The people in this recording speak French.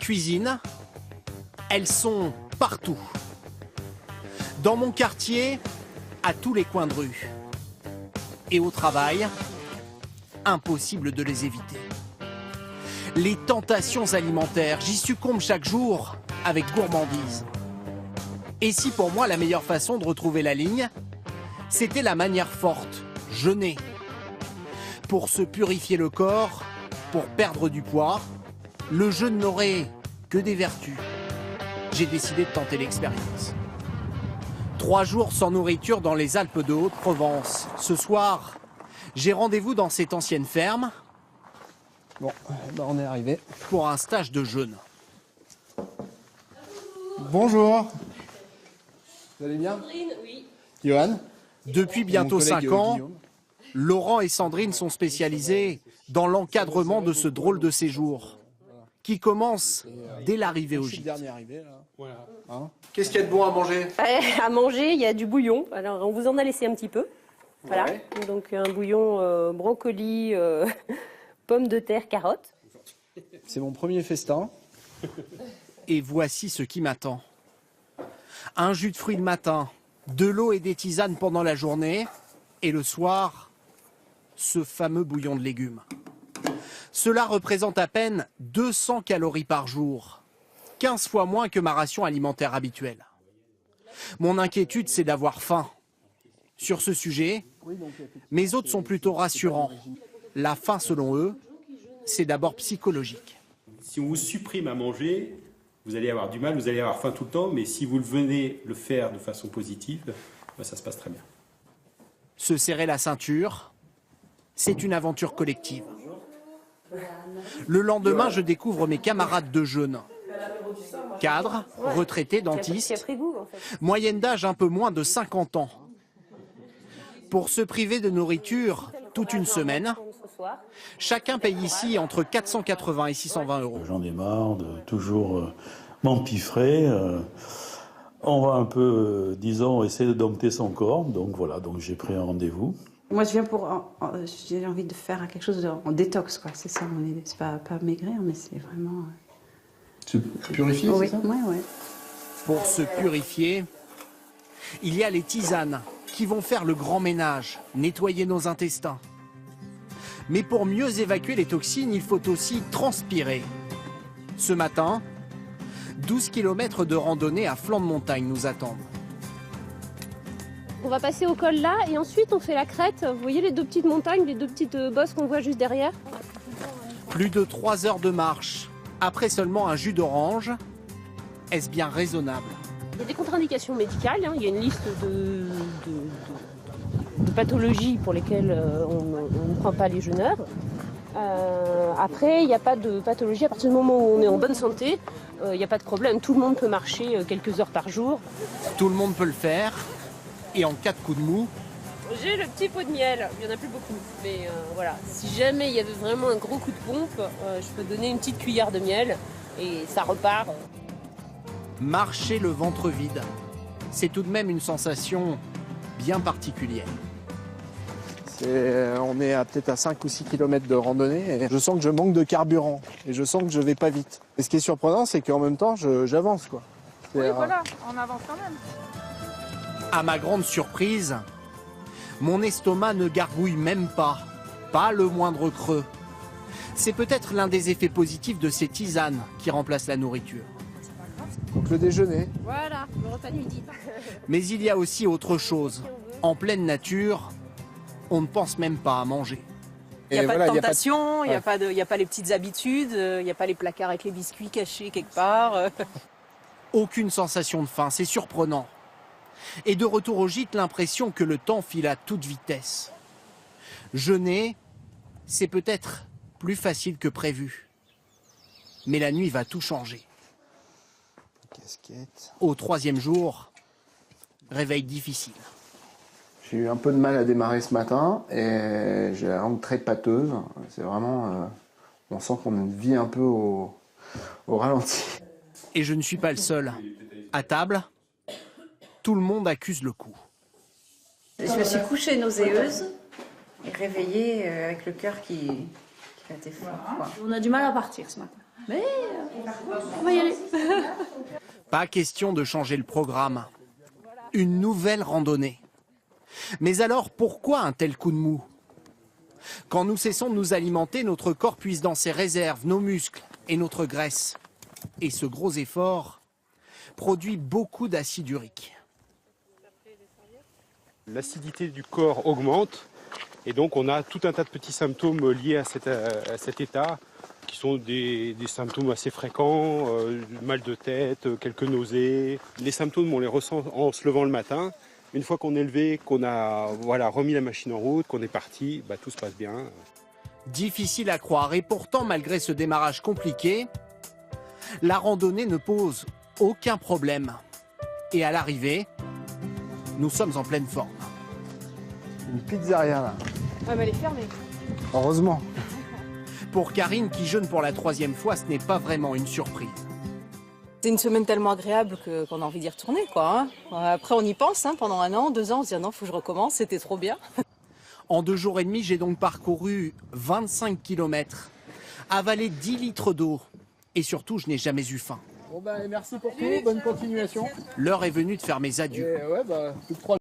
cuisine, elles sont partout. Dans mon quartier, à tous les coins de rue. Et au travail, impossible de les éviter. Les tentations alimentaires, j'y succombe chaque jour avec gourmandise. Et si pour moi la meilleure façon de retrouver la ligne, c'était la manière forte, jeûner. Pour se purifier le corps, pour perdre du poids, le jeûne n'aurait que des vertus. J'ai décidé de tenter l'expérience. 3 jours sans nourriture dans les Alpes de Haute-Provence. Ce soir, j'ai rendez-vous dans cette ancienne ferme. Bon, on est arrivé. Pour un stage de jeûne. Bonjour. Vous allez bien? Sandrine, oui. Johan? Depuis bientôt 5 ans, Guillaume. Laurent et Sandrine sont spécialisés dans l'encadrement de ce drôle de séjour, qui commence dès l'arrivée au Je suis le gîte. dernier arrivé, là. Voilà. Hein? Qu'est-ce qu'il y a de bon à manger? À manger, il y a du bouillon. Alors, on vous en a laissé un petit peu. Voilà. Ouais. Donc, un bouillon brocoli, pommes de terre, carottes. C'est mon premier festin. Et voici ce qui m'attend. Un jus de fruits le matin, de l'eau et des tisanes pendant la journée, et le soir, ce fameux bouillon de légumes. Cela représente à peine 200 calories par jour, 15 fois moins que ma ration alimentaire habituelle. Mon inquiétude, c'est d'avoir faim. Sur ce sujet, mes hôtes sont plutôt rassurants. La faim, selon eux, c'est d'abord psychologique. Si on vous supprime à manger, vous allez avoir du mal, vous allez avoir faim tout le temps, mais si vous venez le faire de façon positive, ben ça se passe très bien. Se serrer la ceinture, c'est une aventure collective. Le lendemain, je découvre mes camarades de jeûne. Cadres, retraités, Qui a dentistes, pris goût, en fait. moyenne d'âge un peu moins de 50 ans. Pour se priver de nourriture toute une semaine, Ce soir. chacun paye ici entre 480 et 620 euros. J'en ai marre de toujours m'empiffrer. On va un peu, disons, essayer de dompter son corps. Donc voilà, donc j'ai pris un rendez-vous. Moi, je viens pour. J'ai envie de faire quelque chose en détox, quoi. C'est ça, c'est pas maigrir, mais c'est vraiment. Se purifier, Oui, c'est ça? ouais. Pour se purifier, il y a les tisanes qui vont faire le grand ménage, nettoyer nos intestins. Mais pour mieux évacuer les toxines, il faut aussi transpirer. Ce matin, 12 km de randonnée à flanc de montagne nous attendent. On va passer au col là et ensuite on fait la crête. Vous voyez les deux petites montagnes, les deux petites bosses qu'on voit juste derrière? Plus de 3 heures de marche, après seulement un jus d'orange, est-ce bien raisonnable? Il y a des contre-indications médicales, hein. Il y a une liste de pathologies pour lesquelles on ne prend pas les jeûneurs. Après, il n'y a pas de pathologie. À partir du moment où on est en bonne santé, il n'y a pas de problème. Tout le monde peut marcher quelques heures par jour. Tout le monde peut le faire, et en cas de coup de mou, J'ai le petit pot de miel, il n'y en a plus beaucoup. Mais voilà, si jamais il y avait vraiment un gros coup de pompe, je peux donner une petite cuillère de miel et ça repart. marcher le ventre vide, c'est tout de même une sensation bien particulière. On est peut-être à 5 ou 6 km de randonnée et je sens que je manque de carburant et je sens que je vais pas vite. Et ce qui est surprenant, c'est qu'en même temps, j'avance, quoi. Oui, voilà, on avance quand même. À ma grande surprise, mon estomac ne gargouille même pas le moindre creux. C'est peut-être l'un des effets positifs de ces tisanes qui remplacent la nourriture. Donc le déjeuner. Voilà, le repas de midi. Mais il y a aussi autre chose. En pleine nature, on ne pense même pas à manger. Il n'y a Et pas voilà, de tentation, il n'y Ouais. a pas les petites habitudes, il n'y a pas les placards avec les biscuits cachés quelque part. Aucune sensation de faim, c'est surprenant. Et de retour au gîte, l'impression que le temps file à toute vitesse. Jeûner, c'est peut-être plus facile que prévu. Mais la nuit va tout changer. Casquette. Au 3e jour, réveil difficile. J'ai eu un peu de mal à démarrer ce matin et j'ai la langue très pâteuse. C'est vraiment... on sent qu'on vit un peu au ralenti. Et je ne suis pas le seul. À table, tout le monde accuse le coup. Je me suis couchée nauséeuse et réveillée avec le cœur qui battait fort, quoi. On a du mal à partir ce matin. Mais Pas question de changer le programme. Une nouvelle randonnée. Mais alors, pourquoi un tel coup de mou? Quand nous cessons de nous alimenter, notre corps puise dans ses réserves, nos muscles et notre graisse. Et ce gros effort produit beaucoup d'acide urique. L'acidité du corps augmente et donc on a tout un tas de petits symptômes liés à cet état qui sont des symptômes assez fréquents, mal de tête, quelques nausées. Les symptômes, on les ressent en se levant le matin. Une fois qu'on est levé, qu'on a remis la machine en route, qu'on est parti, tout se passe bien. Difficile à croire et pourtant, malgré ce démarrage compliqué, la randonnée ne pose aucun problème. Et à l'arrivée, nous sommes en pleine forme. Une pizzeria là. Ouais, mais elle est fermée. Heureusement. Pour Karine, qui jeûne pour la 3e fois, ce n'est pas vraiment une surprise. C'est une semaine tellement agréable qu'on a envie d'y retourner, quoi. Après, on y pense, pendant 1 an, 2 ans, on se dit non, faut que je recommence, c'était trop bien. En 2 jours et demi, j'ai donc parcouru 25 km, avalé 10 litres d'eau et surtout, je n'ai jamais eu faim. Bon merci pour tout, bonne continuation. L'heure est venue de faire mes adieux. Et plus de 3